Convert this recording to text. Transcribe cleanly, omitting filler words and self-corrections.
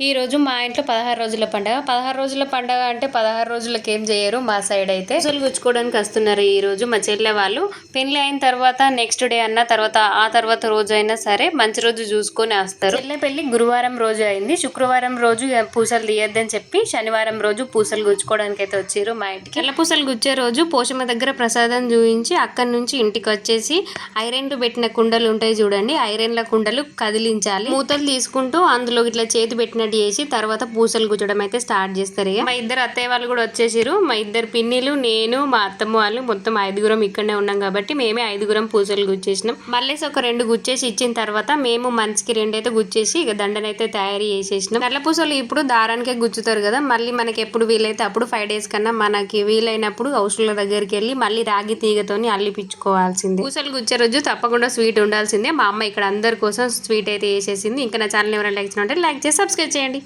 ఈ రోజు మా ఇంట్లో 16 రోజుల పండగ. 16 రోజుల పండగ అంటే 16 రోజులకి ఏం చేయరు మా సైడ్ అయితే. పూసలు గుచ్చుకోవడానికి వస్తున్నారు ఈ రోజు మా చెల్లె వాళ్ళు. పెళ్లి అయిన తర్వాత నెక్స్ట్ డే అన్న తర్వాత రోజు అయినా సరే మంచి రోజు చూసుకొని వస్తారు. చెల్లె పెళ్లి గురువారం రోజు అయింది. శుక్రవారం రోజు పూసలు తీయద్దని చెప్పి శనివారం రోజు పూసలు గుచ్చుకోవడానికి అయితే వచ్చారు మా ఇంటికి. తెల్ల పూసలు గుచ్చే రోజు పోషమ్మ దగ్గర ప్రసాదం చూయించి అక్కడి నుంచి ఇంటికి వచ్చేసి ఐరన్లు పెట్టిన కుండలు ఉంటాయి చూడండి, ఐరన్ల కుండలు కదిలించాలి. మూతలు తీసుకుంటూ అందులో ఇట్లా చేతి పెట్టిన చేసి తర్వాత పూసలు గుచ్చడం అయితే స్టార్ట్ చేస్తారు. మా ఇద్దరు అత్తయ్య వాళ్ళు కూడా వచ్చేసారు. మా ఇద్దరు పిన్నిలు, నేను, మా అత్తమ్మ వాళ్ళు మొత్తం 5గురం ఇక్కడనే ఉన్నాం కాబట్టి మేమే 5గురం పూసలు గుచ్చేసినాం. మళ్ళీ ఒక 2 గుచ్చేసి ఇచ్చిన తర్వాత మేము మనిషికి 2 అయితే గుచ్చేసి ఇక దండనైతే తయారు చేసేసినాం. నల్ల పూసలు ఇప్పుడు దారానికే గుచ్చుతారు కదా, మళ్ళీ మనకి ఎప్పుడు వీలైతే అప్పుడు 5 days కన్నా మనకి వీలైనప్పుడు ఔషధుల దగ్గరికి వెళ్ళి మళ్ళీ రాగి తీగతోని అల్లిపించుకోవాల్సిందే. పూసలు గుచ్చే రోజు తప్పకుండా స్వీట్ ఉండాల్సిందే. మా అమ్మ ఇక్కడ అందరి కోసం స్వీట్ అయితే వేసేసింది. ఇంకా నా ఛానల్ ఎవరైనా లైక్ చేసి ఉంటే లైక్ చేసి సబ్స్క్రైబ్ చేయండి.